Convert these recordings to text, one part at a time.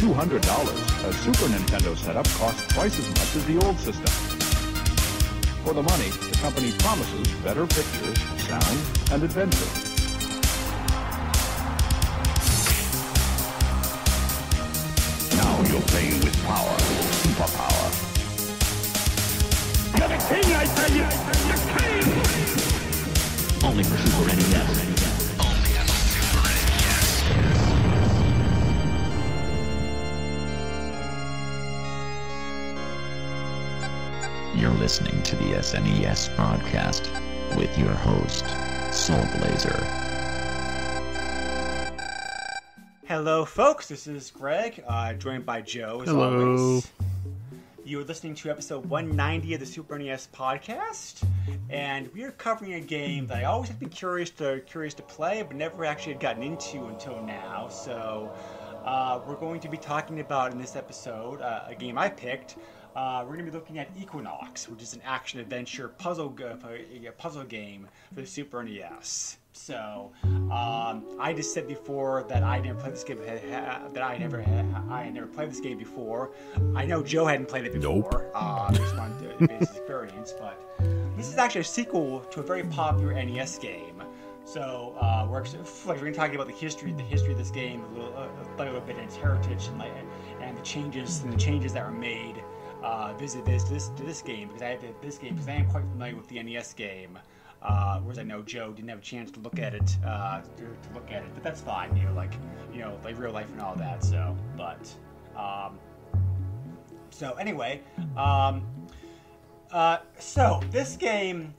$200, a Super Nintendo setup costs twice as much as the old system. For the money, the company promises better pictures, sound, and adventure. Now you're playing with power, superpower. You're the king, I tell you! The king! Only for Super NES. Only on Super NES. You're listening to the SNES podcast with your host, Soul Blazer. Hello, folks. This is Greg, joined by Joe, as Hello. always. You are listening to episode 190 of the Super NES podcast, and we are covering a game that I always have been curious to play, but never actually had gotten into until now. So, we're going to be talking about in this episode a game I picked. We're going to be looking at Equinox, which is an action-adventure puzzle game for the Super NES. So, I just said before that I never played this game. I had never played this game before. I know Joe hadn't played it before. Just on the basic experience, but this is actually a sequel to a very popular NES game. So, we're going to talk about the history of this game, a little bit of its heritage and the changes that were made. Visit this game because I am quite familiar with the NES game. Whereas I know Joe didn't have a chance to look at it, but that's fine. Like real life and all that. So, but so anyway, so this game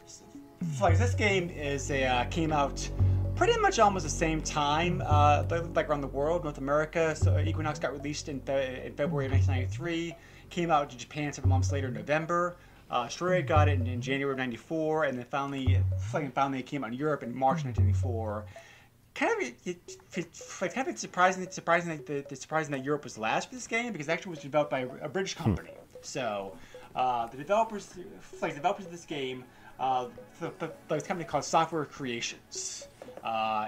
came out pretty much almost the same time, like around the world. North America, so Equinox got released in February of 1993. Came out to Japan 7 months later in November. Australia got it in January of '94, and then finally it came out in Europe in March 1994. Kind of surprising that Europe was last for this game because it actually was developed by a British company. So the developers of this game, this company called Software Creations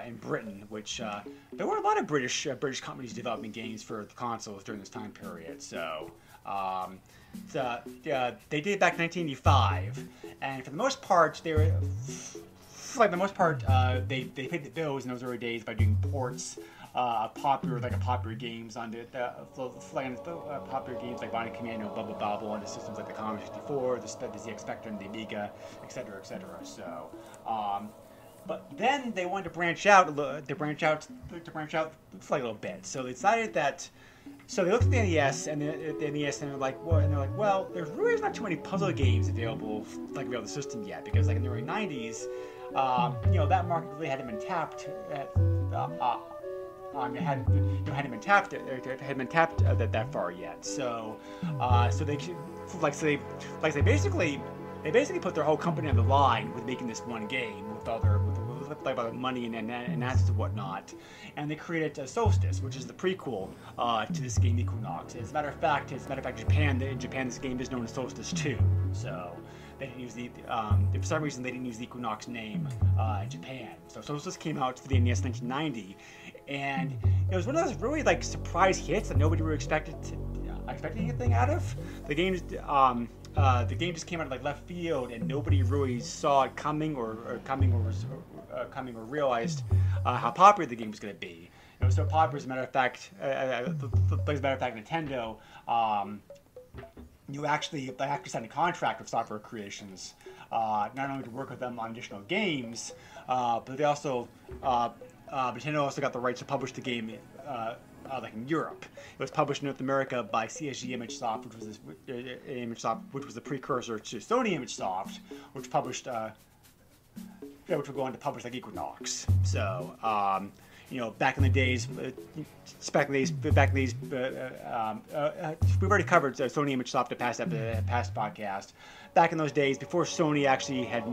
in Britain, which there were a lot of British companies developing games for the consoles during this time period. So. They did it back in 1985, and for the most part, they paid the bills in those early days by doing ports of popular games onto popular games like Body Commando, Bubble Bobble onto systems like the Commodore 64, the ZX Spectrum, the Amiga, etc., etc. So, but then they wanted to branch out a little bit. So they decided that. So they looked at the NES and the NES and they're like, well, there's really not too many puzzle games available on the system yet because in the early '90s, that market really hadn't been tapped. Hadn't been tapped that far yet. So they basically put their whole company on the line with making this one game with all their money and assets and whatnot, and they created Solstice, which is the prequel to this game Equinox. As a matter of fact, in Japan this game is known as Solstice 2. So they didn't use for some reason they didn't use the Equinox name in Japan. So Solstice came out for the NES in 1990, and it was one of those really surprise hits that nobody really expected anything out of. The game just came out of left field, and nobody really saw it coming or realized how popular the game was going to be. It was so popular, as a matter of fact, Nintendo, you actually signed a contract with Software Creations, not only to work with them on additional games, but they also Nintendo also got the rights to publish the game. In Europe, it was published in North America by CSG ImageSoft, which was the precursor to Sony ImageSoft, which published, which would go on to publish Equinox. So, back in the days, we've already covered Sony ImageSoft at past podcast. Back in those days, before Sony actually had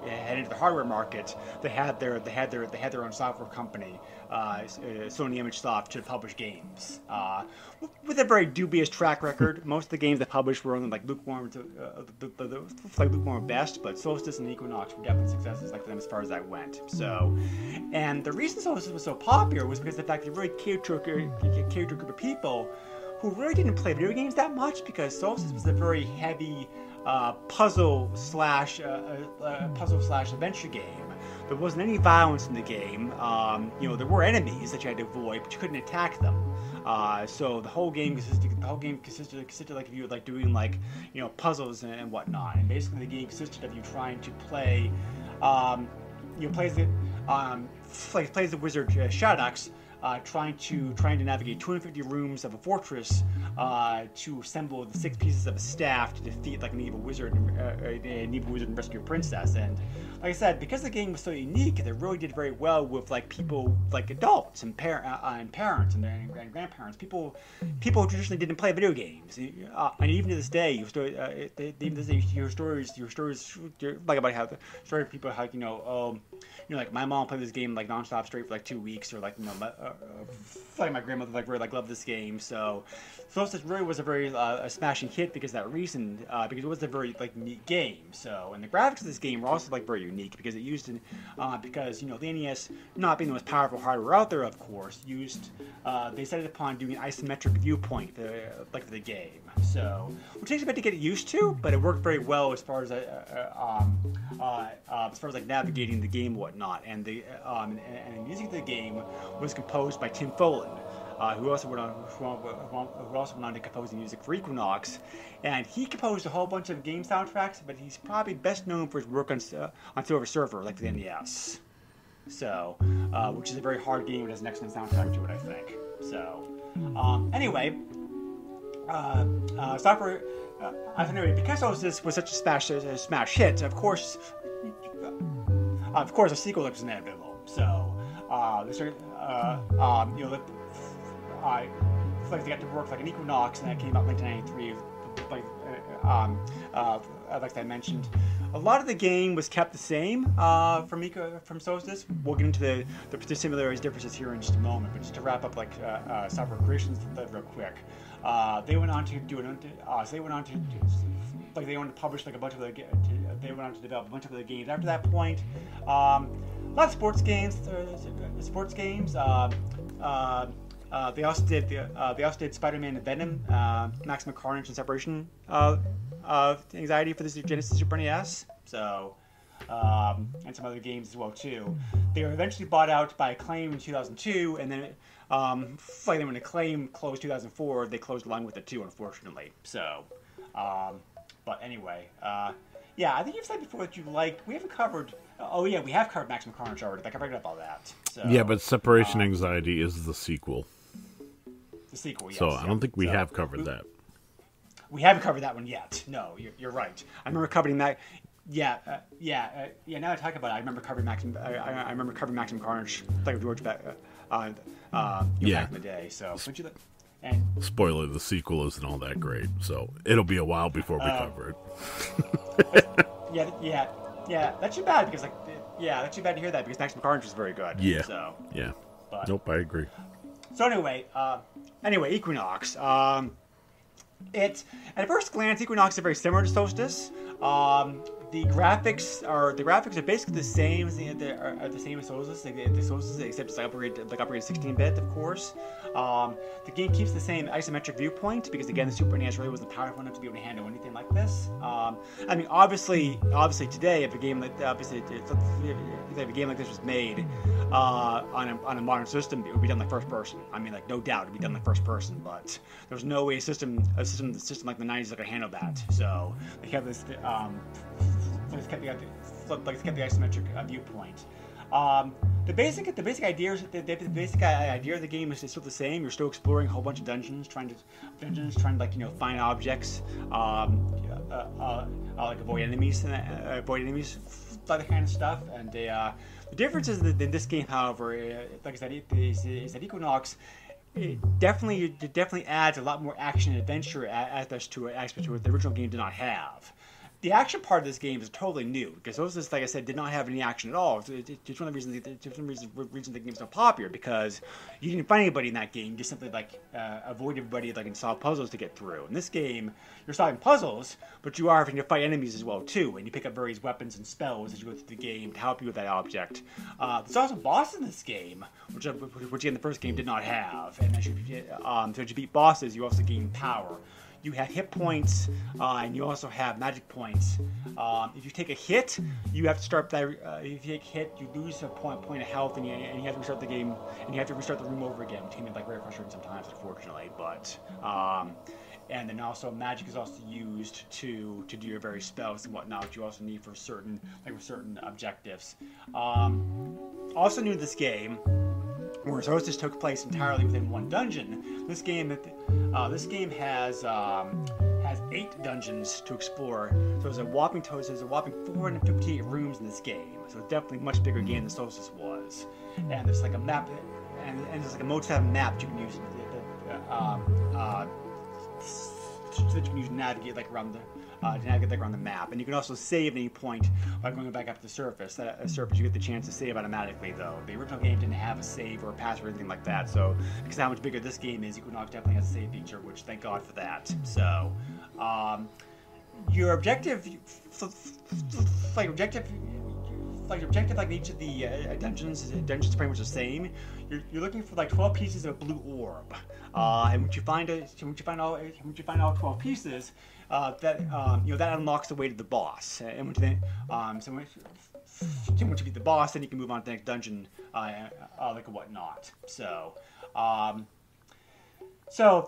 entered the hardware market, they had their own software company, Sony ImageSoft, to publish games. With a very dubious track record, most of the games they published were only lukewarm at best. But Solstice and Equinox were definitely successes for them as far as that went. So, and the reason Solstice was so popular was because of the fact that it really catered to a group of people who really didn't play video games that much because Solstice was a very heavy puzzle slash adventure game. There wasn't any violence in the game. There were enemies that you had to avoid, but you couldn't attack them. So the whole game consisted like if you were like doing like puzzles and whatnot. And basically the game consisted of you trying to play. Plays the wizard Shadox. Trying to navigate 250 rooms of a fortress to assemble the 6 pieces of a staff to defeat like an evil wizard and rescue a princess. And like I said, because the game was so unique, it really did very well with like people like adults and parents and grandparents, people who traditionally didn't play video games. And even to this day, your stories like about how the story of people how like my mom played this game like nonstop straight for like 2 weeks, or like like my grandmother like really like loved this game. So Solstice really was a very a smashing hit because of that reason, because it was a very like neat game. So and the graphics of this game were also like very unique because it used because the NES, not being the most powerful hardware out there, of course, they set it upon doing isometric viewpoint for the game. So it takes a bit to get used to, but it worked very well as far as like navigating the game and whatnot. And the music of the game was composed by Tim Follin, who also went on to compose the music for Equinox, and he composed a whole bunch of game soundtracks. But he's probably best known for his work on Silver Surfer, like the NES. So, which is a very hard game and has an excellent soundtrack to it, I think. So, anyway. Because this was such a smash hit, of course, a sequel was inevitable. So, they got to work like an Equinox, and that came out in 1993. Like I mentioned, a lot of the game was kept the same from Solstice. We'll get into the similarities, differences here in just a moment. But just to wrap up, Software Creations real quick, they went on to do they went on to publish like a bunch of the. They went on to develop a bunch of other games. After that point, a lot of sports games. They also did Spider-Man and Venom, Maximum Carnage and Separation Anxiety for the Genesis Super NES. So, and some other games as well too. They were eventually bought out by Acclaim in 2002, and then when Acclaim closed 2004, they closed along with it too, unfortunately. So, but anyway, I think you've said before that we haven't covered. Oh yeah, we have covered Maximum Carnage already. Like I brought up all that. So, yeah, but Separation Anxiety is the sequel. The sequel, yes. So I don't think we have covered that. We haven't covered that one yet. No, you're right. I remember covering that. Now I talk about it, I remember covering Maximum Carnage, like George back in the day. So, and spoiler: the sequel isn't all that great, so it'll be a while before we cover it. Yeah, that's too bad because that's too bad to hear that because Maximum Carnage was very good. Yeah. So yeah. But, nope, I agree. So anyway, Equinox. At first glance, Equinox is very similar to Solstice. The graphics are basically the same as Solstice. The Solstice, except it's upgraded 16-bit, of course. The game keeps the same isometric viewpoint because again, the Super NES really wasn't powerful enough to be able to handle anything like this. Obviously today, if a game like this was made on a modern system, it would be done like first person. No doubt, it would be done like first person. But there's no way a system like the 90s that could handle that. So they have this. It's kept the isometric viewpoint. The basic idea of the game is still the same. You're still exploring a whole bunch of dungeons, trying to find objects, avoid enemies, that kind of stuff. And the difference is that in this game, however, like I said, is that Equinox. It definitely adds a lot more action and adventure aspects to it that the original game did not have. the action part of this game is totally new because those, like I said, did not have any action at all. It's one of the reasons the game's so popular because you didn't find anybody in that game. You just simply avoid everybody and solve puzzles to get through. In this game, you're solving puzzles, but you are having to fight enemies as well too, and you pick up various weapons and spells as you go through the game to help you with that object. There's also bosses in this game, which again the first game did not have, and as you beat bosses, you also gain power. You have hit points, and you also have magic points. If you take a hit, you have to start that. If you take a hit, you lose a point of health, and you have to restart the game, and you have to restart the room over again, which can be very frustrating sometimes, unfortunately. But and then also magic is also used to do your various spells and whatnot, which you also need for certain objectives. Also new to this game, whereas Hostess took place entirely within one dungeon, this game has 8 dungeons to explore. So there's a whopping 458 rooms in this game. So it's definitely a much bigger game than Solstice was. And there's like a map, and there's like a mode 7 map you can use that you can use to navigate around the map, and you can also save at any point by going back up to the surface. You get the chance to save automatically, though. The original game didn't have a save or a password or anything like that, so because of how much bigger this game is, Equinox definitely has a save feature, which thank God for that. So, your objective, like each of the dungeons are pretty much the same. You're looking for 12 pieces of a blue orb, and once you find all 12 pieces, that unlocks the way to the boss. And once you beat the boss, then you can move on to the next dungeon, and whatnot. So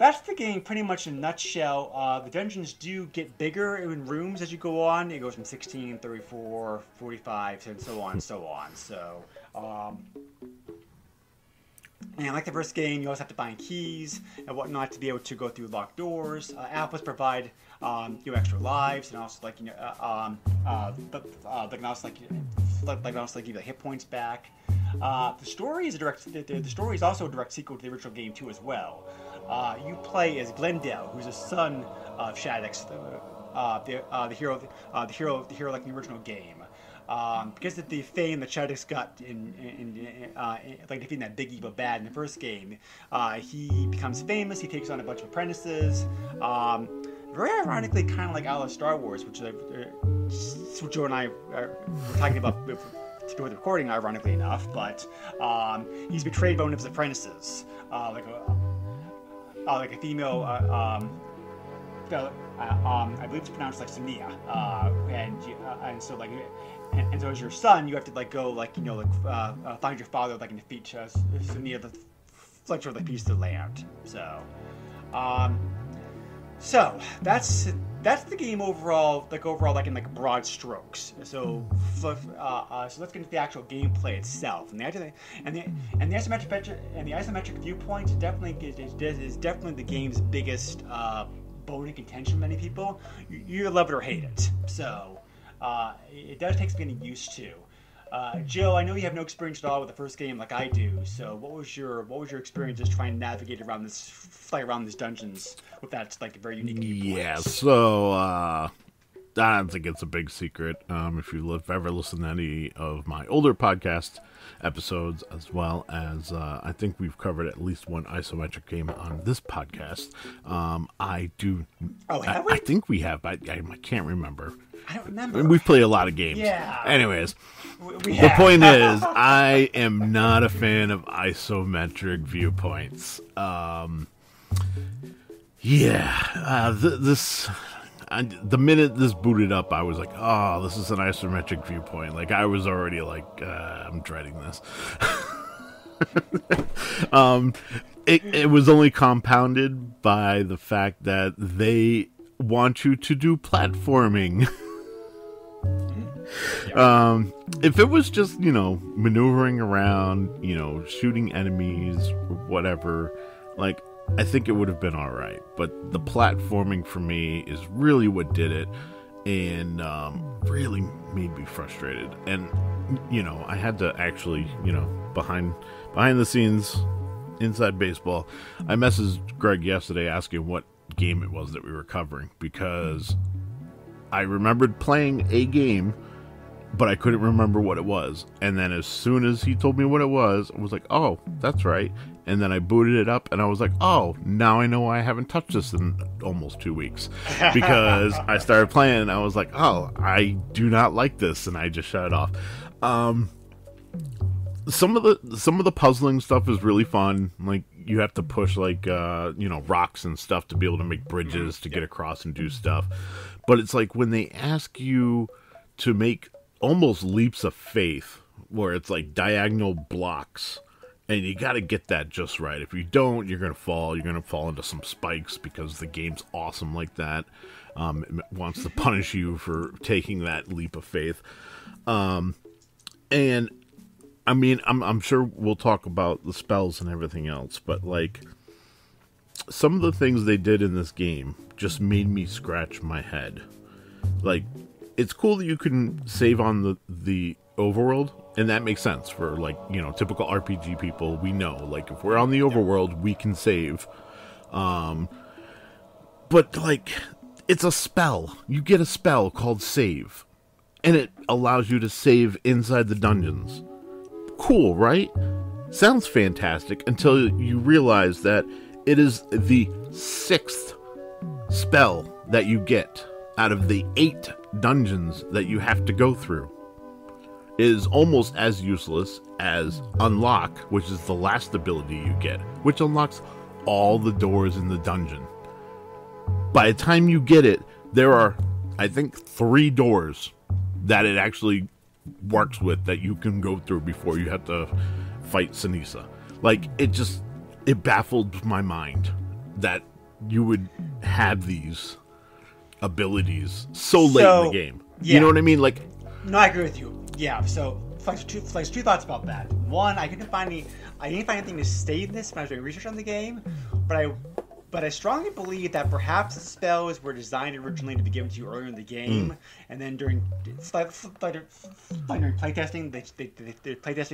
that's the game pretty much in a nutshell. The dungeons do get bigger in rooms as you go on. It goes from 16, 34, 45, and so on and so on. So, and like the first game, you also have to find keys and whatnot to be able to go through locked doors. Apples provide extra lives, and also they can also give you the hit points back. The story is also a direct sequel to the original game too, as well. You play as Glendale, who's a son of Shaddix, the hero like the original game. Because of the fame that Shaddix got in defeating that big evil bad in the first game, he becomes famous. He takes on a bunch of apprentices. Very ironically, kind of like out of Star Wars, which Joe and I were talking about before the recording, ironically enough. But he's betrayed by one of his apprentices, like a female. I believe it's pronounced like Sonia, and so as your son, you have to find your father, and defeat Sonia, the piece of the land. So that's the game overall, in broad strokes. So let's get into the actual gameplay itself, and the isometric viewpoint is definitely the game's biggest bone of contention. Many people, you love it or hate it. So it does take some getting used to. Jill, I know you have no experience at all with the first game like I do. So what was your experience just trying to navigate around these dungeons with that very unique viewpoint? Yeah, so I don't think it's a big secret. If you've ever listened to any of my older podcast episodes, as well as I think we've covered at least one isometric game on this podcast. I do. Oh, have we? I think we have, but I can't remember. I don't remember. We've played a lot of games. Yeah. Anyways, the point is, I am not a fan of isometric viewpoints. The minute this booted up, I was like, oh, this is an isometric viewpoint. I was already I'm dreading this. It was only compounded by the fact that they want you to do platforming. If it was just, maneuvering around, shooting enemies or whatever, I think it would have been alright. But the platforming for me is really what did it, and really made me frustrated. And, I had to actually, behind the scenes, inside baseball, I messaged Greg yesterday asking what game it was that we were covering, because I remembered playing a game, but I couldn't remember what it was. And then as soon as he told me what it was, I was like, oh, that's right. And then I booted it up, and I was like, oh, now I know why I haven't touched this in almost 2 weeks. Because I started playing, and I was like, oh, I do not like this, and I just shut it off. Some of the puzzling stuff is really fun. Like, you have to push, like, rocks and stuff to be able to make bridges to get across and do stuff. But it's like when they ask you to make almost leaps of faith, where it's like diagonal blocks, and you got to get that just right. If you don't, you're going to fall. You're going to fall into some spikes because the game's awesome like that. It wants to punish you for taking that leap of faith. And I mean, I'm sure we'll talk about the spells and everything else, but like some of the things they did in this game just made me scratch my head. Like, it's cool that you can save on the overworld, and that makes sense for, like, typical RPG people. We know, like, if we're on the overworld, we can save. But, like, it's a spell. You get a spell called save, and it allows you to save inside the dungeons. Cool, right? Sounds fantastic until you realize that it is the 6th spell that you get out of the 8 dungeons that you have to go through. It is almost as useless as Unlock, which is the last ability you get, which unlocks all the doors in the dungeon. By the time you get it, there are, I think, 3 doors that it actually works with that you can go through before you have to fight Sinisa. Like, it baffled my mind that you would have these abilities so late in the game. Yeah. You know what I mean? Like, no, I agree with you. Yeah. So, Flex, two thoughts about that. One, I didn't find anything to state in this when I was doing research on the game, but I strongly believe that perhaps the spells were designed originally to be given to you earlier in the game, and then during playtesting, they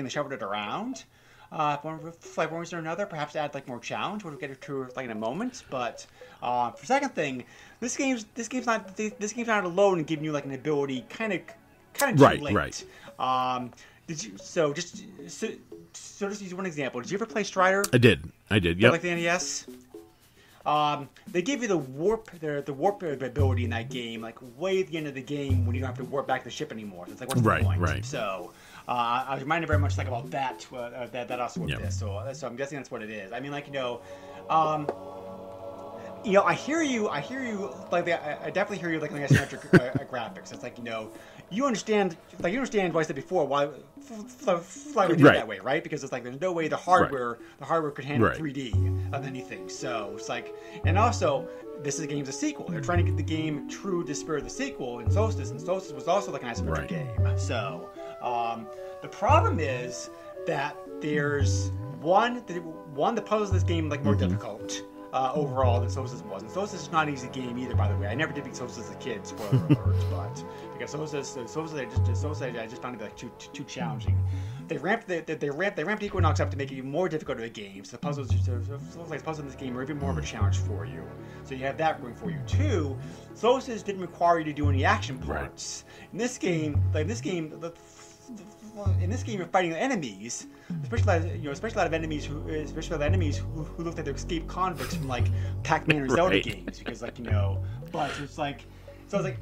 shuffled it around. For one reason or another, perhaps add like more challenge. We'll get to like in a moment. But for second thing, this game's not alone in giving you like an ability kind of too late. Right. Just use one example. Did you ever play Strider? I did. Yep. Like the NES. They give you the warp ability in that game, like way at the end of the game when you don't have to warp back the ship anymore. So it's like, what's the point? Right. So I was reminded very much like about that also with this. So I'm guessing that's what it is. I mean, like I hear you. Like I definitely hear you. Like on the isometric graphics, it's like you understand what I said before. Why we do it that way, right? Because it's like there's no way the hardware could handle 3D of anything. So it's like, and also this game's a sequel. They're trying to get the game true to the spirit of the sequel in Solstice, and Solstice was also like an isometric game. So the problem is that there's the puzzles of this game like more difficult. Overall than Solstice was. And Solstice is not an easy game either, by the way. I never did beat Solstice as a kid, spoiler alert, but because Solstice I just found it like too challenging. They ramped Equinox up to make it even more difficult of a game. So the puzzles in this game are even more of a challenge for you. So you have that going for you. 2, Solstice didn't require you to do any action parts. Right. In this game, you're fighting enemies, especially a lot of enemies who look like they're escaped convicts from like Pac-Man or Zelda games, because but it's like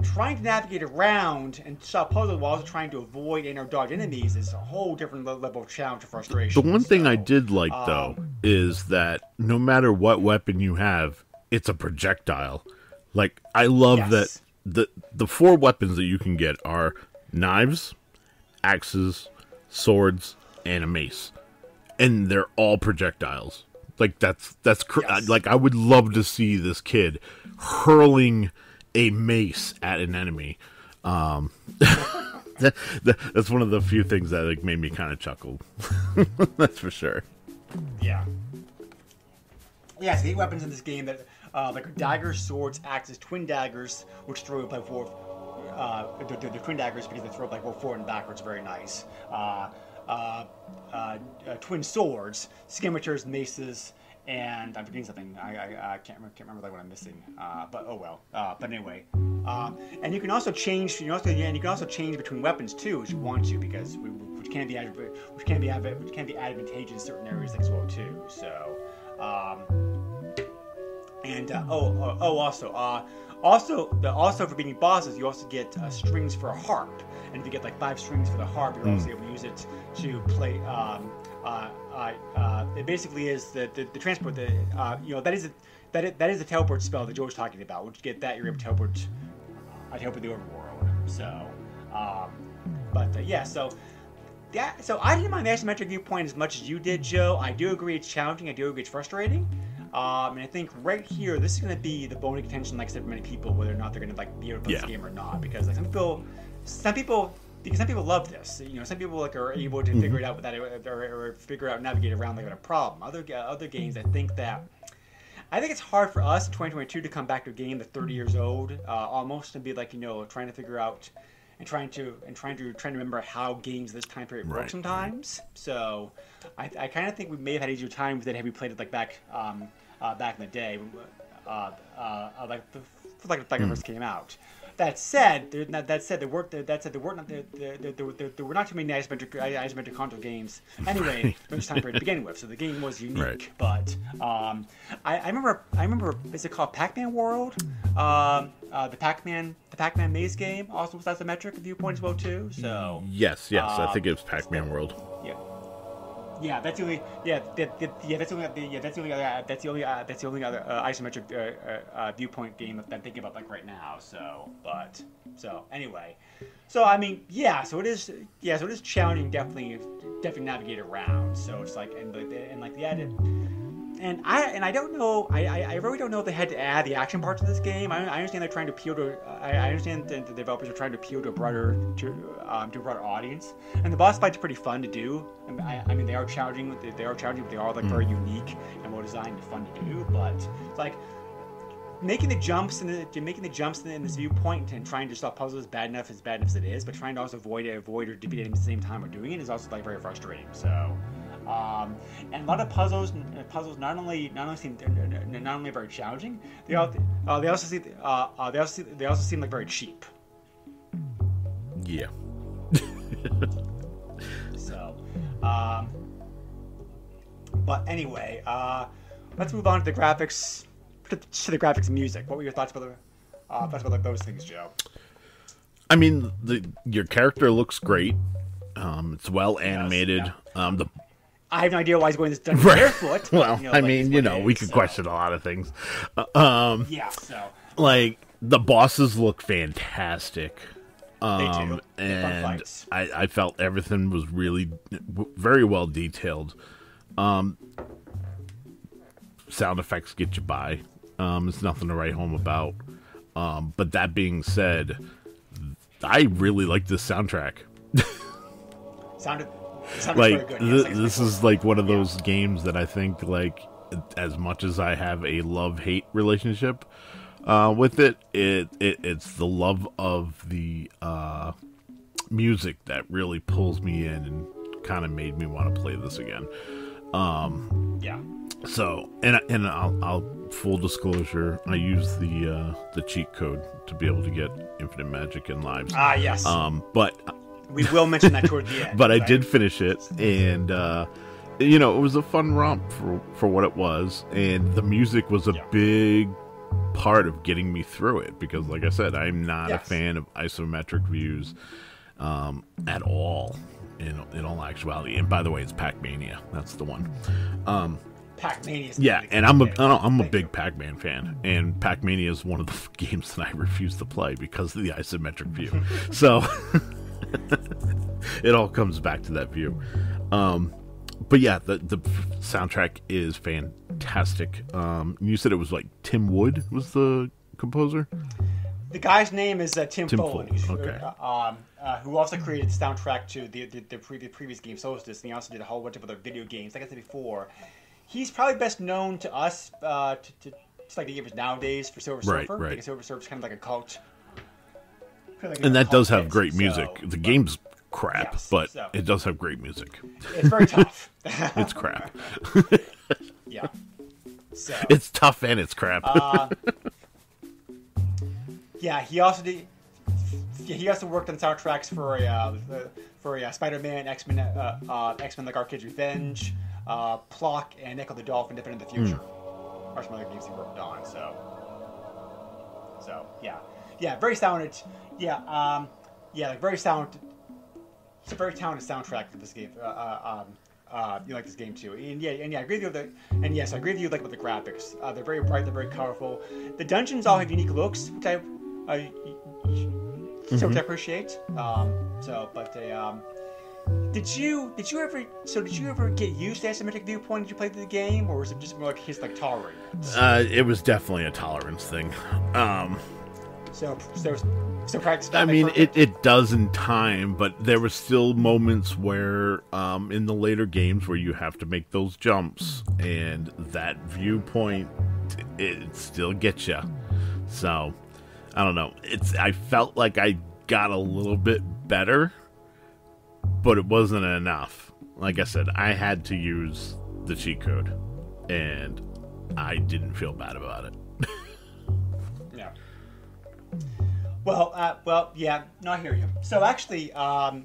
trying to navigate around and solve puzzles while also trying to avoid and or dodge enemies is a whole different level of challenge and frustration. The one thing I did like though is that no matter what weapon you have, it's a projectile. Like, I love that the 4 weapons that you can get are knives, axes, swords, and a mace, and they're all projectiles. Like that's like, I would love to see this kid hurling a mace at an enemy. That's one of the few things that like made me kind of chuckle. That's for sure. Yeah. Yes, 8 weapons in this game that like daggers, swords, axes, twin daggers, which throw up like 4. The twin daggers, because they throw up like forward and backwards, very nice. Twin swords, scimitars, maces, and I'm forgetting something. I can't remember like what I'm missing. But oh well. But anyway, and you can also change. You can also change between weapons too, if you want to, because which can be advantageous in certain areas as well too. So, also for beating bosses, you also get strings for a harp, and if you get like 5 strings for the harp, you're also able to use it to play. It basically is the transport. That is the teleport spell that Joe was talking about. Once you get that, you're able to teleport the overworld. So, so I didn't mind the isometric viewpoint as much as you did, Joe. I do agree it's challenging. I do agree it's frustrating. And I think right here, this is going to be the bone of contention, like I said, for many people, whether or not they're going to like be able to play this game or not. Because like some people love this. Some people like are able to figure it out without it, or figure out navigate around like without a problem. Other games, I think it's hard for us in 2022 to come back to a game that's 30 years old, almost, and be like trying to figure out and trying to remember how games this time period work sometimes. So I kind of think we may have had easier time with it had we played it like back in the day, like it first came out. That said, there were not too many isometric console games anyway during this time period to begin with. So the game was unique. Right. But I remember. Is it called Pac-Man World? The Pac-Man Maze game also was isometric viewpoint as well too. So yes, I think it was Pac-Man World. Yeah, that's the only other isometric viewpoint game that I'm thinking about like right now. So anyway, so it is challenging, definitely navigate around. So it's like I don't know. I really don't know if they had to add the action parts of this game. I understand they're trying to appeal to. I understand the developers are trying to appeal to a broader audience, and the boss fights are pretty fun to do. I mean, they are challenging. But they are like very unique and well designed and fun to do. But it's like making the jumps in this viewpoint and trying to solve puzzles is bad enough as it is. But trying to also avoid or defeat it at the same time or doing it is also like very frustrating. So. And a lot of puzzles not only seem very challenging, they also seem like very cheap. Yeah. So, but anyway, let's move on to the graphics. To the graphics and music. What were your thoughts about those things, Joe? I mean, your character looks great. It's well animated. Yes. I have no idea why he's going this dungeon barefoot. Well, we could question a lot of things. Like, the bosses look fantastic. They do. And I felt everything was really very well detailed. Sound effects get you by. It's nothing to write home about. But that being said, I really like this soundtrack. Like this is like one of those games that I think, like, as much as I have a love-hate relationship with it, it's the love of the music that really pulls me in and kind of made me want to play this again. So, and I'll full disclosure, I use the cheat code to be able to get infinite magic and lives. Yes. But we will mention that toward the end. But I did finish it, and it was a fun romp for what it was, and the music was a big part of getting me through it, because, like I said, I'm not a fan of isometric views at all, in all actuality. And by the way, it's Pac-Mania. That's the one. Pac-Mania. And I'm a big Pac-Man fan, and Pac-Mania is one of the games that I refuse to play because of the isometric view. So it all comes back to that view. But yeah, the soundtrack is fantastic. You said it was like Tim Wood was the composer? The guy's name is Tim Foley, who also created the soundtrack to the previous game Solstice, and he also did a whole bunch of other video games. Like I said before, he's probably best known to us to like the gamers nowadays for Silver Surfer. Right. Like Silver Surfer's kind of like a cult. And that does have great music. The game's crap, but it does have great music. It's very tough. It's crap. Yeah. So It's tough and it's crap. yeah, he also did. Yeah, he also worked on soundtracks for a Spider-Man, X-Men, X-Men like Arcade's Revenge, Plock, and Echo the Dolphin, Defending the Future. Or some other games he worked on. So yeah, very sounded. Yeah, like very sound. It's a very talented soundtrack for this game. You like this game too, and yeah, I agree with you. Yes, I agree with you. Like with the graphics, they're very bright, they're very colorful. The dungeons all have unique looks, which which I appreciate. Did you ever get used to asymmetric viewpoint? Did you play through the game, or was it just more like his like tolerance? It was definitely a tolerance thing. So practice. I mean, it does in time, but there were still moments where, in the later games, where you have to make those jumps, and that viewpoint, it still gets you. So, I don't know. I felt like I got a little bit better, but it wasn't enough. Like I said, I had to use the cheat code, and I didn't feel bad about it. Well, yeah, no, I hear you. So actually, I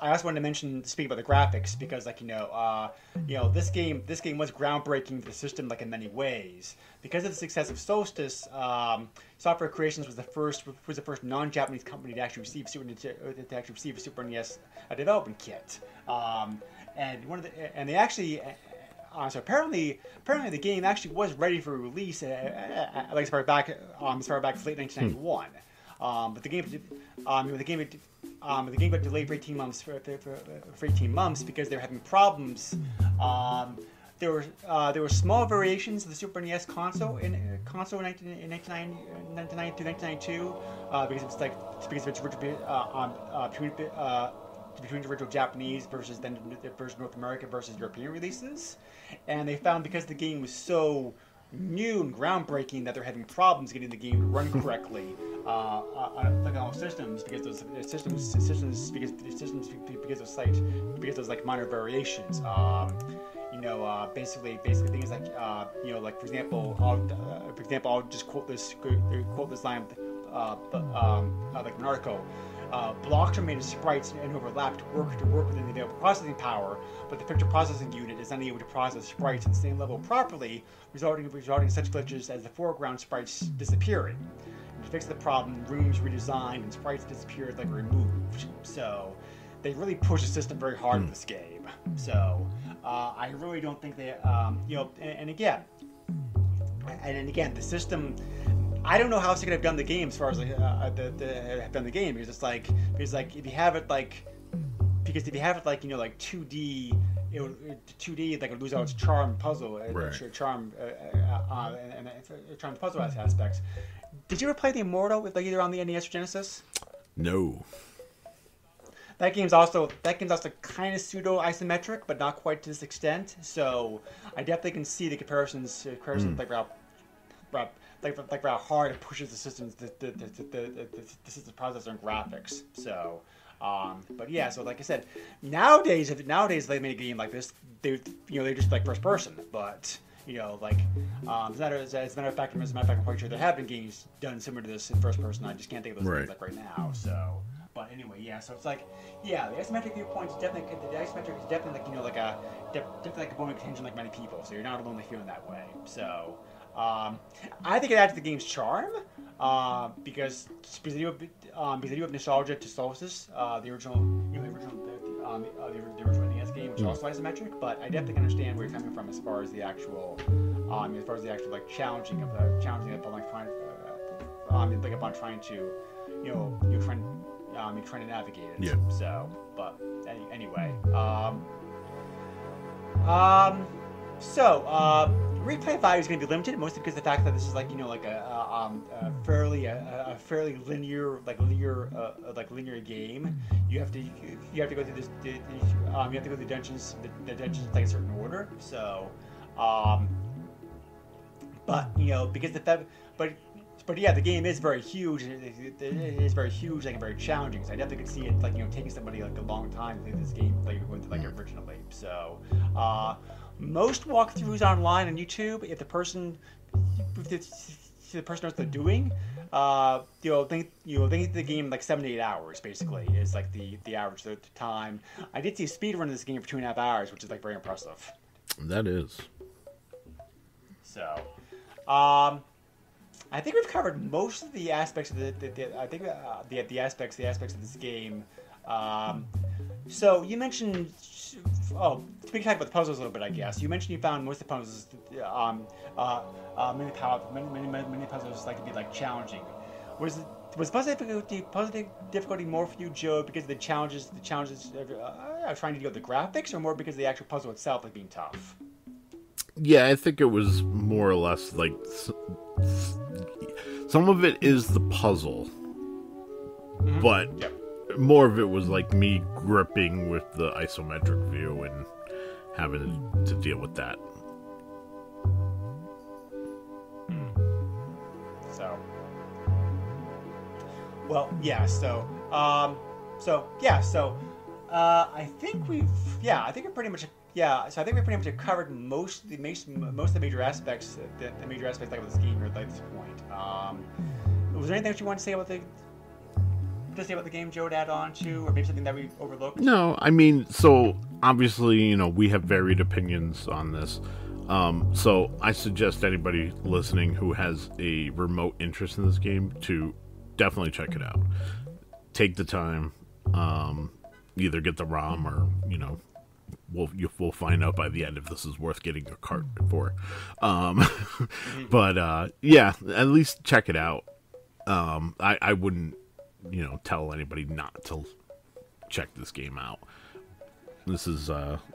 also wanted to speak about the graphics because, like, this game was groundbreaking for the system, like in many ways. Because of the success of Solstice, Software Creations was the first non-Japanese company to actually receive a Super NES development kit. So apparently the game actually was ready for release as far back as late 1991. But the game got delayed for 18 months because they were having problems. There were small variations of the Super NES console in 1990 to 1992 because of its between the original Japanese versus North America versus European releases, and they found because the game was so new and groundbreaking that they're having problems getting the game to run correctly on all systems because of like minor variations. Basically things like like for example, I'll just quote this line like an article. Blocks are made of sprites and overlap to work within the available processing power, but the picture processing unit is unable to process sprites at the same level properly, resulting in such glitches as the foreground sprites disappearing. And to fix the problem, rooms redesigned and sprites disappeared like removed. So they really push the system very hard in this game. So I really don't think they, and again, the system. I don't know how else they could have done the game as far as have done the game because if you have it like 2D, 2D like it would lose all its charm puzzle charm puzzle aspects. Did you ever play the Immortal with either on the NES or Genesis? No. That game's also kind of pseudo isometric, but not quite to this extent. So I definitely can see the comparisons like how hard it pushes the system's the system's processor and graphics. So, but yeah. So like I said, nowadays they make a game like this, they just like first person. But as a matter of fact, I'm quite sure there have been games done similar to this in first person. I just can't think of those games like right now. So. But anyway, yeah. So it's like, yeah, the isometric viewpoint is definitely like a bone of contention like many people. So you're not alone in feeling that way. So. I think it adds to the game's charm because they do have nostalgia to Solstice, the original NES game, which is also isometric. But I definitely understand where you're coming from as far as the actual like challenging upon trying to trying to navigate it. Yeah. So, but anyway. Replay value is going to be limited, mostly because of the fact that this is a fairly linear game. You have to go through this. You have to go through the dungeons like a certain order. So, but yeah, the game is very huge. It is very huge and very challenging. So I definitely could see it taking somebody a long time to play this game going through originally. So, most walkthroughs online on YouTube, if the person knows what they're doing, think the game like 7 to 8 hours basically is like the average time. I did see a speed run of this game for 2.5 hours, which is like very impressive. That is. So, I think we've covered most of the aspects of the aspects of this game. So you mentioned, we can talk about the puzzles a little bit, I guess. You mentioned you found most of the puzzles, many puzzles like to be like challenging. Was puzzle difficulty more for you, Joe, because of the challenges trying to deal with the graphics, or more because of the actual puzzle itself like being tough? Yeah, I think it was more or less like some of it is the puzzle, but more of it was like me gripping with the isometric view and having to deal with that. So, well, yeah. So, I think we pretty much. Yeah, so I think we pretty much have covered most of the major aspects, the major aspects like of this game here at this point. Was there anything that you want to say about the game, Joe, to add on to, or maybe something that we overlooked? No, I mean, so obviously, we have varied opinions on this. So I suggest anybody listening who has a remote interest in this game to definitely check it out. Take the time, either get the ROM or, we'll find out by the end if this is worth getting a cart for. But at least check it out. I wouldn't, tell anybody not to check this game out. This is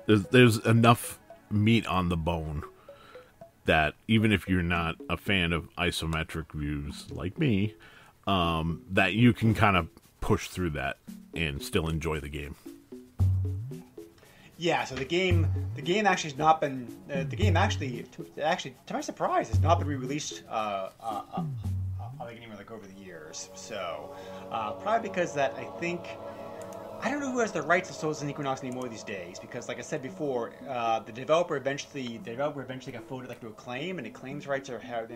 there's enough meat on the bone that even if you're not a fan of isometric views like me, that you can kind of push through that and still enjoy the game. Yeah, so the game actually has not been to my surprise, has not been re-released anywhere like over the years. So probably because that I don't know who has the rights to Souls and Equinox anymore these days, because like I said before, the developer eventually got voted like to Acclaim, and the claims rights are held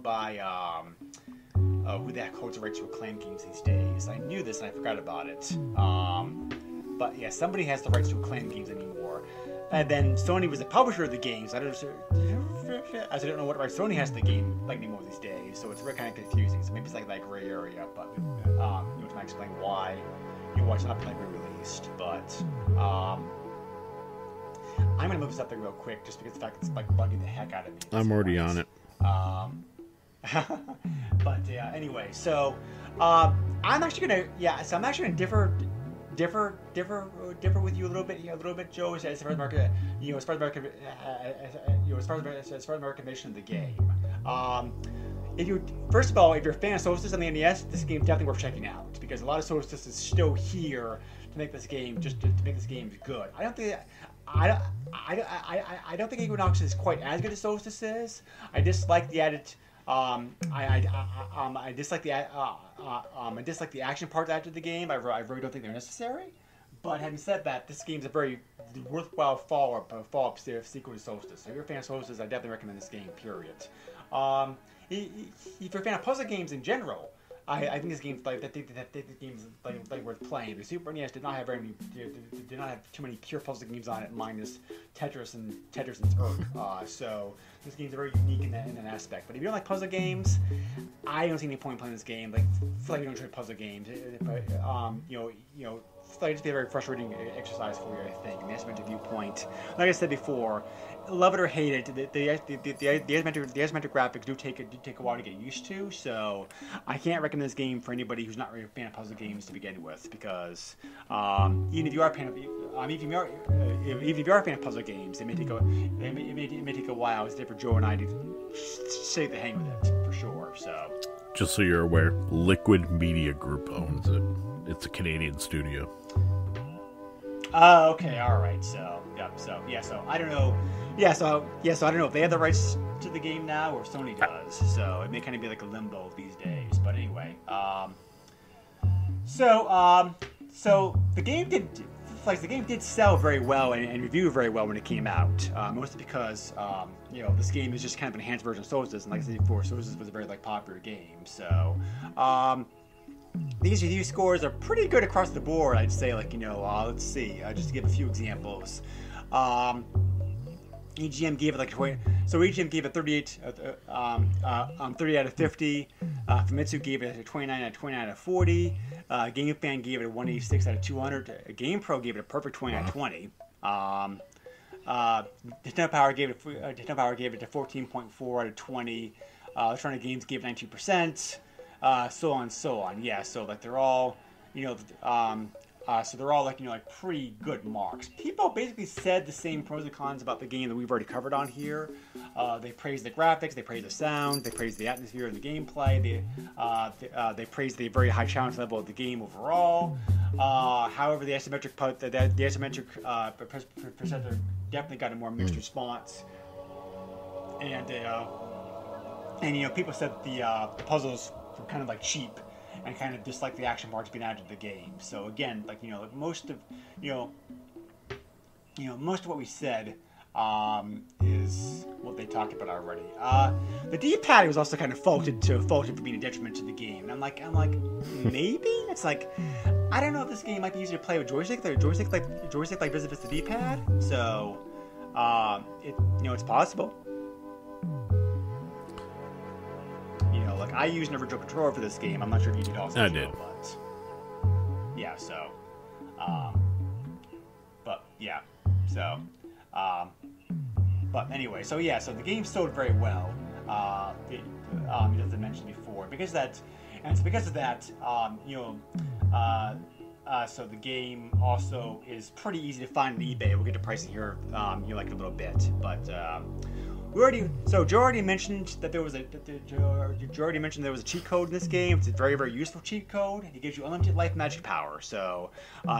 by who the heck holds the rights to Acclaim games these days. I knew this and I forgot about it. But yeah, somebody has the rights to Acclaim games anymore. And then Sony was the publisher of the games. I don't know what rights Sony has to the game like anymore these days. So it's very kind of confusing. So maybe it's like that gray area. But to explain why it's not been re-released. But I'm gonna move this up there real quick, just because the fact it's like bugging the heck out of me. I'm already on it. But yeah, anyway, so I'm actually gonna differ with you a little bit, Joe, as far as market, as far as the recognition of the game. If you're a fan of Solstice on the NES, this game is definitely worth checking out, because a lot of Solstice is still here to make this game to make this game good. I don't think Equinox is quite as good as Solstice is. I dislike the added. I dislike the action parts after the game. I really don't think they're necessary. But having said that, this game's a very worthwhile follow-up sequel to Solstice. So if you're a fan of Solstice, I definitely recommend this game. Period. If you're a fan of puzzle games in general, I think this game's like worth playing. The Super NES did not have too many pure puzzle games on it, minus Tetris and Urk. So this game's very unique in that aspect. But if you don't like puzzle games, I don't see any point in playing this game. Like, feel like you don't enjoy puzzle games. It's like just be a very frustrating exercise for you, I think. The isometric viewpoint, like I said before, love it or hate it, the isometric graphics do take a while to get used to. So I can't recommend this game for anybody who's not really a fan of puzzle games to begin with, because even if you are a fan of, if you are a fan of puzzle games, it may take a while. It's for Joe and I to take the hang with it for sure. So just so you're aware, Liquid Media Group owns it. It's a Canadian studio. Oh, okay, all right. So I don't know. I don't know if they have the rights to the game now or if Sony does. So it may kind of be like a limbo these days. But anyway, so the game did like the game did sell very well and review very well when it came out, mostly because this game is just kind of an enhanced version of Solstice, and like I said before, Solstice was a very popular game. So these review scores are pretty good across the board. I'd say let's see, just to give a few examples. EGM gave it like 20. So EGM gave it 38, 30 out of 50. Famitsu gave it a 29 out of 29 out of 40. GameFan gave it a 186 out of 200. GamePro gave it a perfect 20 out of 20. Nintendo Power gave it a 14.4 out of 20. Electronic Games gave it 92%. So on and so on. Yeah. So like they're all, so they're all pretty good marks. People basically said the same pros and cons about the game that we've already covered on here. They praised the graphics, they praised the sound, they praised the atmosphere and the gameplay. They praised the very high challenge level of the game overall. However, the isometric percenter definitely got a more mixed response. And people said the puzzles were kind of like cheap, and kind of dislike the action parts being added to the game. So again, most of what we said is what they talked about already. The D-pad was also kind of faulted for being a detriment to the game. And I'm like, maybe it's like, I don't know if this game might be easier to play with joystick like versus the D-pad. So it's possible. I used an original controller for this game. I'm not sure if you did also. I did. But yeah, so. But yeah, so. But anyway, so yeah, so the game sold very well. As I mentioned before, because of that, so the game also is pretty easy to find on eBay. We'll get to pricing here, in a little bit, but. Joe already mentioned that there was a cheat code in this game. It's a very, very useful cheat code. It gives you unlimited life magic power. So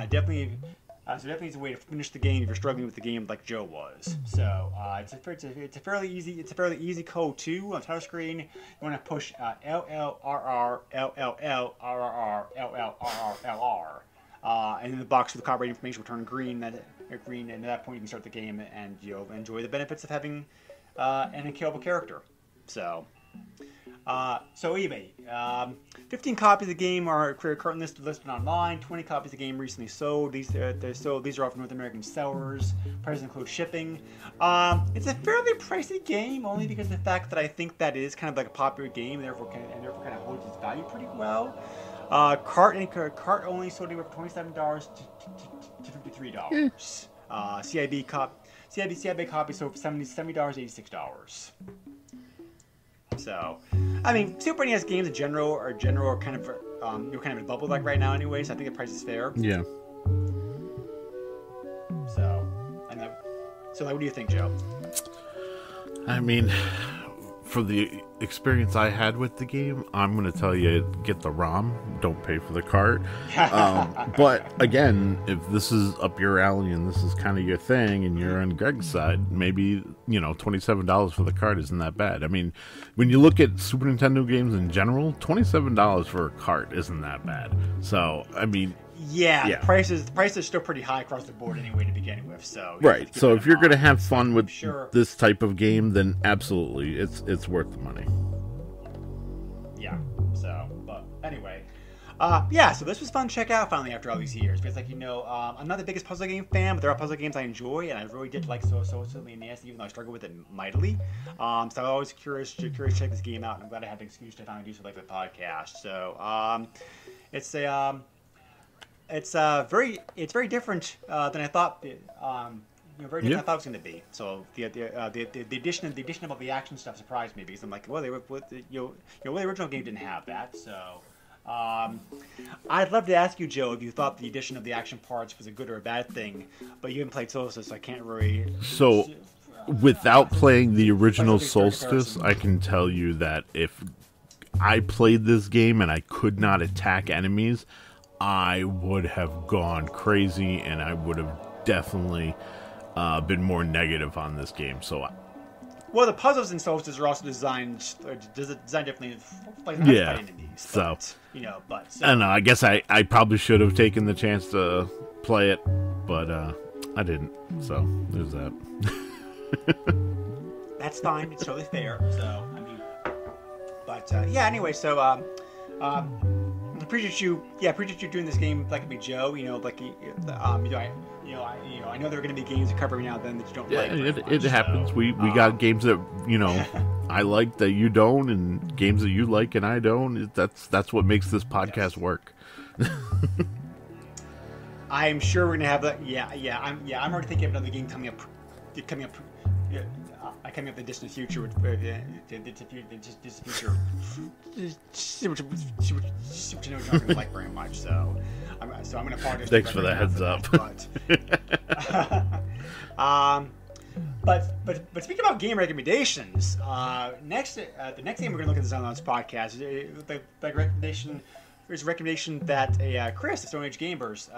definitely is a way to finish the game if you're struggling with the game like Joe was. So it's a fairly easy code too on the title screen. You want to push LLRR LLR. And in the box with the copyright information will turn green. And at that point you can start the game and you'll enjoy the benefits of having an unkillable character. So eBay. 15 copies of the game are currently listed online. 20 copies of the game recently sold. These are all from North American sellers. Prices include shipping. It's a fairly pricey game, only because of the fact that I think that it is kind of like a popular game, and therefore kind of holds its value pretty well. Cart only sold anywhere from $27 to $53. CIB copy sold for $70 to $86. So, I mean, Super NES games in general are kind of you're kind of in a bubble like right now anyway. So I think the price is fair. Yeah. So, what do you think, Joe? I mean, for the experience I had with the game, I'm going to tell you, get the ROM, don't pay for the cart. But again, if this is up your alley and this is kind of your thing and you're on Greg's side, maybe, $27 for the cart isn't that bad. I mean, when you look at Super Nintendo games in general, $27 for a cart isn't that bad. So, I mean... Yeah. The price is still pretty high across the board anyway to begin with. So right. So if you're going to have fun with this type of game, then absolutely, it's worth the money. Yeah. So, but anyway, so this was fun to check out finally after all these years. Because I'm not the biggest puzzle game fan, but there are puzzle games I enjoy, and I really did like So NES, even though I struggle with it mightily. So I'm always curious to check this game out, and I'm glad I had an excuse to finally do so like the podcast. So it's very different than I thought. Very different than I thought it was going to be. So the addition of all the action stuff surprised me, because I'm like, well, the original game didn't have that. So I'd love to ask you, Joe, if you thought the addition of the action parts was a good or a bad thing, but you haven't played Solstice, so I can't really. So without playing the original Solstice, I can tell you that if I played this game and I could not attack enemies, I would have gone crazy, and I would have definitely been more negative on this game. So, well, the puzzles in Solstice are also designed differently for enemies. I don't know. I guess I probably should have taken the chance to play it, but I didn't. So there's that. That's fine. It's totally fair. So I mean, but yeah. Anyway, so appreciate you doing this game like me, Joe. You know, like I know there are going to be games that cover every now and then that you don't like. It happens. So, we got games that I like that you don't, and games that you like and I don't. That's what makes this podcast work. I'm sure we're gonna have that. I'm already thinking of another game coming up the distant future with the distant future. Which I know you're not gonna like very much. So I'm gonna apologize. Thanks for the heads up. But speaking about game recommendations, the next game we're gonna look at on this podcast is the recommendation. There's a recommendation that Chris, of Stone Age Gamers,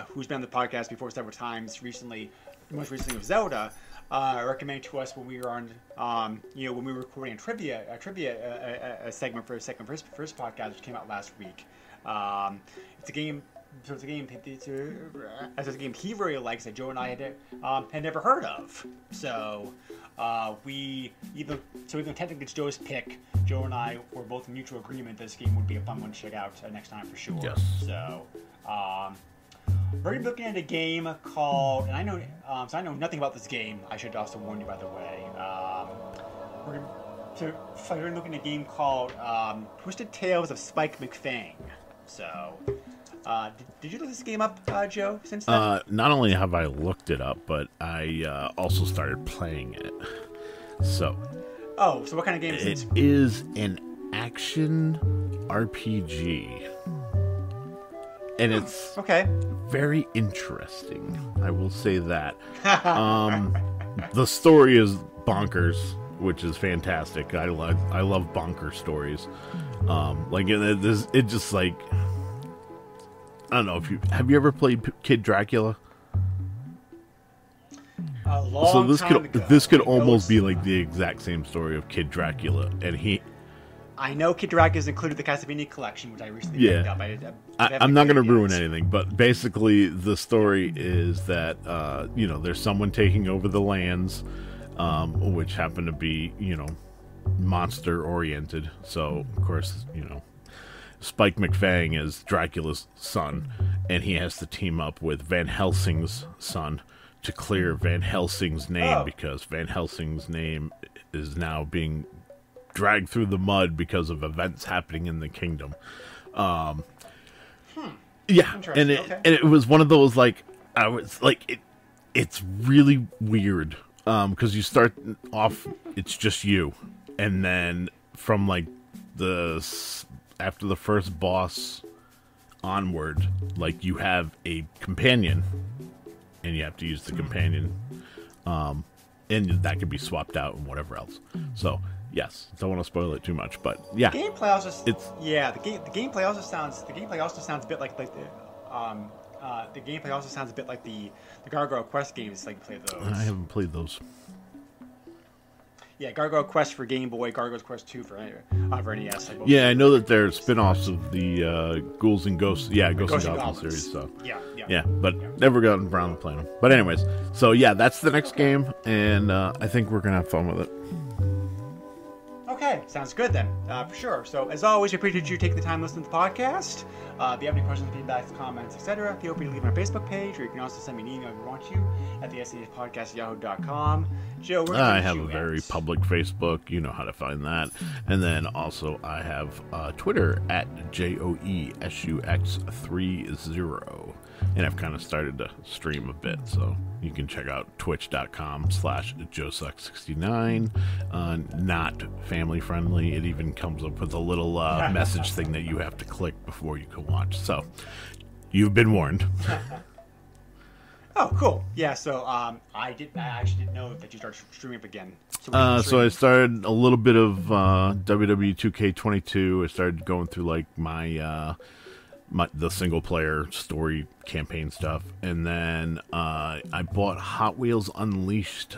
who's been on the podcast before several times recently, most recently with Zelda, recommended to us when we were on, when we were recording a trivia segment for his first podcast, which came out last week. It's a game he really likes that Joe and I had never heard of. So even technically it's Joe's pick, Joe and I were both in mutual agreement this game would be a fun one to check out next time for sure. Yes. So we're looking at a game called, and I know nothing about this game. I should also warn you, by the way. We're looking at a game called Twisted Tales of Spike McFang. So, did you look this game up, Joe, since then? Not only have I looked it up, but I also started playing it. So. Oh, so what kind of game is it? It is an action RPG. And it's very interesting. I will say that. The story is bonkers, which is fantastic. I love bonker stories. It just like, I don't know have you ever played Kid Dracula? A long time ago. This could almost be like the exact same story of Kid Dracula, and I know Kid Dracula is included in the Castlevania collection, which I recently picked up. I'm not going to ruin anything, but basically the story is that there's someone taking over the lands, which happen to be monster oriented. So of course Spike McFang is Dracula's son, and he has to team up with Van Helsing's son to clear Van Helsing's name because Van Helsing's name is now being dragged through the mud because of events happening in the kingdom. Yeah, and it was one of those it's really weird because you start off, it's just you, and then from after the first boss onward, you have a companion, and you have to use the companion, and that can be swapped out and whatever else. So yes, don't want to spoil it too much, but yeah, the gameplay also the gameplay also sounds a bit like the gameplay also sounds a bit like the Gargoyle Quest games. Like you play those. I haven't played those. Yeah, Gargoyle Quest for Game Boy, Gargoyle Quest 2 for NES. Yeah, I know that they're spin-offs of the Ghouls and Ghosts. Yeah, Ghosts and Goblins series. So yeah, but never gotten around to playing them. But anyways, so yeah, that's the next game, and I think we're gonna have fun with it. Okay, sounds good then, for sure. So, as always, we appreciate you taking the time to listen to the podcast. If you have any questions, feedbacks, comments, etc., feel free to leave on our Facebook page, or you can also send me an email if you want to at the SNESpodcast@yahoo.com. Joe, I have a very public Facebook. You know how to find that. And then also I have Twitter at JOESUX30. And I've kind of started to stream a bit, so you can check out twitch.com/JoeSuck69. Not family friendly. It even comes up with a little message thing that you have to click before you can watch. So you've been warned. Oh, cool. Yeah, so I actually didn't know that you started streaming up again. So I started a little bit of WWE 2K22. I started going through the single player story campaign stuff, and then I bought Hot Wheels Unleashed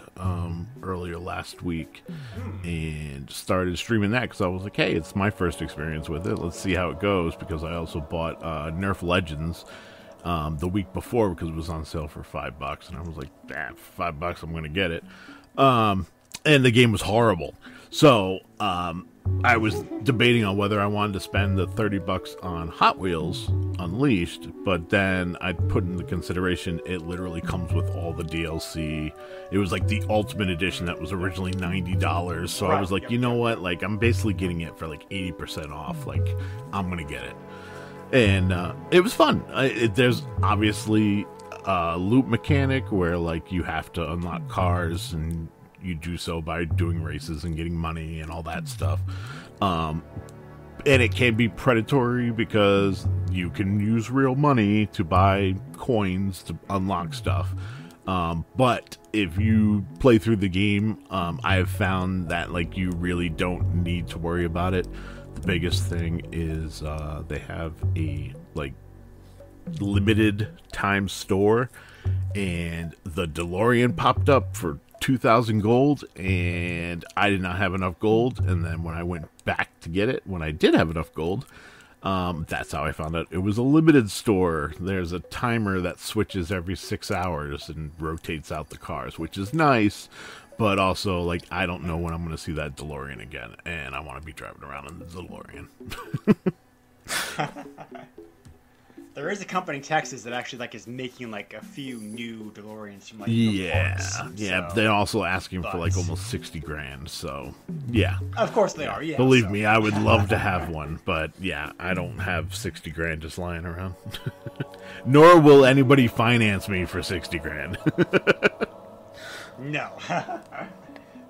earlier last week and started streaming that because I was like, hey, it's my first experience with it, let's see how it goes, because I also bought Nerf Legends the week before because it was on sale for $5, and I was like, for $5 I'm going to get it. And the game was horrible. So I was debating on whether I wanted to spend the $30 on Hot Wheels Unleashed, but then I put into consideration it literally comes with all the DLC. It was like the Ultimate Edition that was originally $90, so I was like, you know what, like I'm basically getting it for like 80% off, like I'm gonna get it. And it was fun. There's obviously a loop mechanic where like you have to unlock cars, and you do so by doing races and getting money and all that stuff. And it can be predatory because you can use real money to buy coins to unlock stuff. But if you play through the game, I have found that like you really don't need to worry about it. The biggest thing is they have a like limited time store, and the DeLorean popped up for 2,000 gold, and I did not have enough gold. And then when I went back to get it, when I did have enough gold, that's how I found out it was a limited store. There's a timer that switches every 6 hours and rotates out the cars, which is nice, but also like I don't know when I'm going to see that DeLorean again, and I want to be driving around in the DeLorean. There is a company in Texas that actually like is making like a few new DeLoreans from like yeah, so, they're also asking for like almost 60 grand. So yeah, of course they are. Yeah, believe me, I would love to have one, but yeah, I don't have 60 grand just lying around. Nor will anybody finance me for 60 grand. No.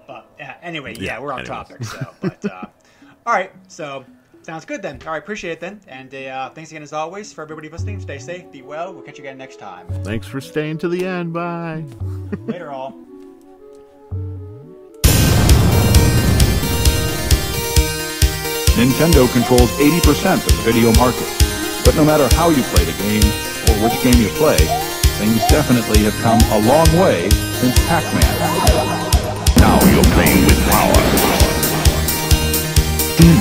But anyway, yeah, we're on topic. So, but all right, so. Sounds good then. All right, appreciate it then. And thanks again as always for everybody listening. Stay safe, be well. We'll catch you again next time. Thanks for staying to the end. Bye. Later, all. Nintendo controls 80% of the video market. But no matter how you play the game, or which game you play, things definitely have come a long way since Pac-Man. Now you're playing with power. Deep